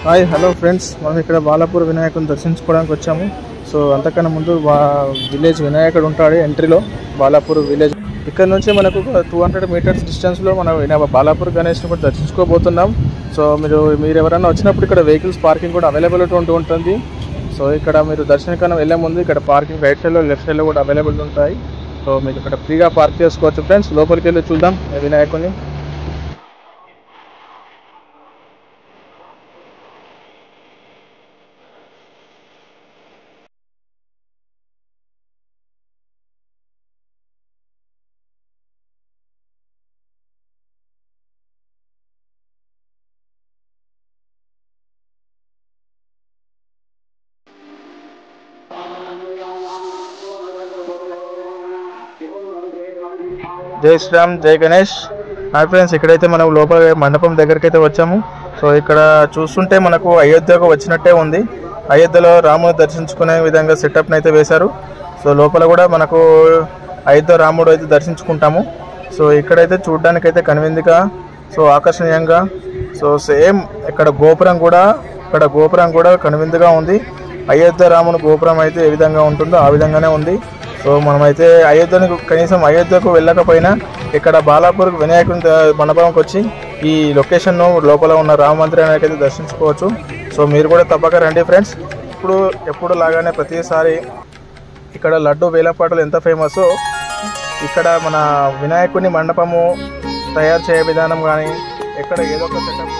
Hi hello friends, మనం ఇక్కడ బాలాపూర్ వినాయకుని దర్శించుకోవడానికి వచ్చాము. సో అంతకన్నా ముందు విలేజ్ వినాయకుడు ఉంటాడు ఎంట్రీలో, బాలాపూర్ విలేజ్. ఇక్కడ నుంచి మనకు 200 మీటర్స్ డిస్టెన్స్లో మనం బాలాపూర్ గణేష్ని కూడా దర్శించుకోబోతున్నాం. సో మీరు ఎవరైనా వచ్చినప్పుడు ఇక్కడ వెహికల్స్ పార్కింగ్ కూడా అవైలబిలిటీ ఉంటుంది. సో ఇక్కడ మీరు దర్శనకన్నా వెళ్ళే ముందు ఇక్కడ పార్కింగ్ రైట్ సైడ్లో లెఫ్ట్ సైడ్లో కూడా అవైలబుల్ ఉంటాయి. సో మీకు ఇక్కడ ఫ్రీగా పార్క్ చేసుకోవచ్చు ఫ్రెండ్స్. లోపలికి వెళ్ళి చూద్దాం వినాయకుని. జై శ్రీరామ్, జై గణేష్. హాయ్ ఫ్రెండ్స్, ఇక్కడైతే మనం లోపల మండపం దగ్గరికి అయితే వచ్చాము. సో ఇక్కడ చూస్తుంటే మనకు అయోధ్యకు వచ్చినట్టే ఉంది. అయోధ్యలో రాముడు దర్శించుకునే విధంగా సెటప్ని అయితే వేశారు. సో లోపల కూడా మనకు అయోధ్య రాముడు అయితే దర్శించుకుంటాము. సో ఇక్కడైతే చూడడానికి అయితే కనువిందుగా, సో ఆకర్షణీయంగా, సో సేమ్ ఇక్కడ గోపురం కూడా కనువిందుగా ఉంది. అయోధ్య రాముని గోపురం అయితే ఏ విధంగా ఉంటుందో ఆ విధంగానే ఉంది. సో మనమైతే కనీసం అయోధ్యకు వెళ్ళకపోయినా ఇక్కడ బాలాపూర్ వినాయకుని మండపంకి వచ్చి ఈ లొకేషన్ను లోపల ఉన్న రామ మందిరానికి అయితే దర్శించుకోవచ్చు. సో మీరు కూడా తప్పక రండి ఫ్రెండ్స్. ఎప్పుడు లాగానే ప్రతిసారి ఇక్కడ లడ్డు వేలపాటలు ఎంత ఫేమస్సో ఇక్కడ మన వినాయకుని మండపము తయారు చేయ విధానం కానీ ఎక్కడ ఏదో ఒక సెటప్.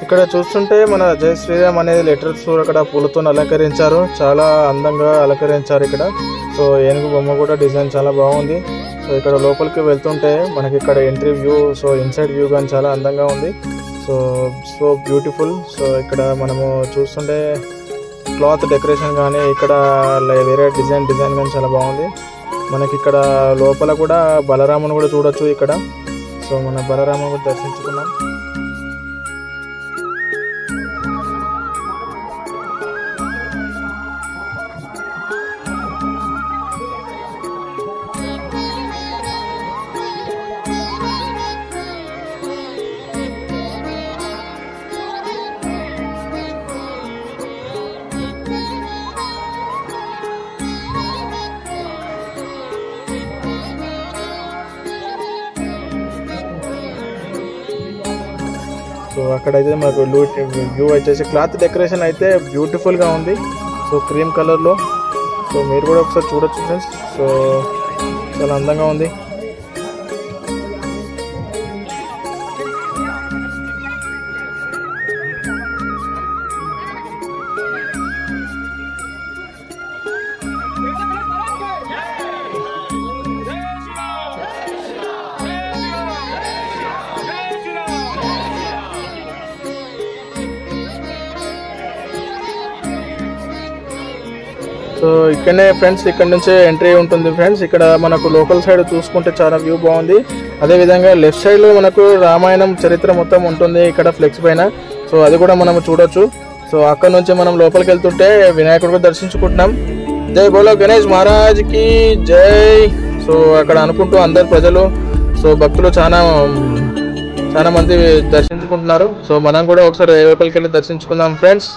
ఇక్కడ చూస్తుంటే మన జై శ్రీరామ్ అనేది లెటర్స్ అక్కడ పూలతో అలంకరించారు. చాలా అందంగా అలంకరించారు ఇక్కడ. సో ఏనుగు బొమ్మ కూడా డిజైన్ చాలా బాగుంది. సో ఇక్కడ లోపలికి వెళ్తుంటే మనకి ఇక్కడ entry view, so inside view కానీ చాలా అందంగా ఉంది. So beautiful. సో ఇక్కడ మనము చూస్తుంటే క్లాత్ డెకరేషన్ కానీ ఇక్కడ వేరే డిజైన్ కానీ చాలా బాగుంది. మనకి ఇక్కడ లోపల కూడా బలరాముని కూడా చూడొచ్చు ఇక్కడ. సో మన బలరాముని కూడా దర్శించుకున్నాం. సో అక్కడైతే మనకు వ్యూ వచ్చేసి క్లాత్ డెకరేషన్ అయితే బ్యూటిఫుల్గా ఉంది. సో క్రీమ్ కలర్లో. సో మీరు కూడా ఒకసారి చూడొచ్చు ఫ్రెండ్స్. సో చాలా అందంగా ఉంది. సో ఇక్కడనే ఫ్రెండ్స్, ఇక్కడ నుంచే ఎంట్రీ ఉంటుంది ఫ్రెండ్స్. ఇక్కడ మనకు లోకల్ సైడ్ చూసుకుంటే చాలా వ్యూ బాగుంది. అదేవిధంగా లెఫ్ట్ సైడ్లో మనకు రామాయణం చరిత్ర మొత్తం ఉంటుంది ఇక్కడ ఫ్లెక్స్ పైన. సో అది కూడా మనం చూడొచ్చు. సో అక్కడ నుంచి మనం లోపలికి వెళ్తుంటే వినాయకుడు దర్శించుకుంటున్నాం. జై బోలో గణేష్ మహారాజ్కి జై. సో అక్కడ అనుకుంటూ అందరు ప్రజలు, సో భక్తులు చాలా మంది దర్శించుకుంటున్నారు. సో మనం కూడా ఒకసారి లోపలికి వెళ్ళి దర్శించుకుందాం ఫ్రెండ్స్.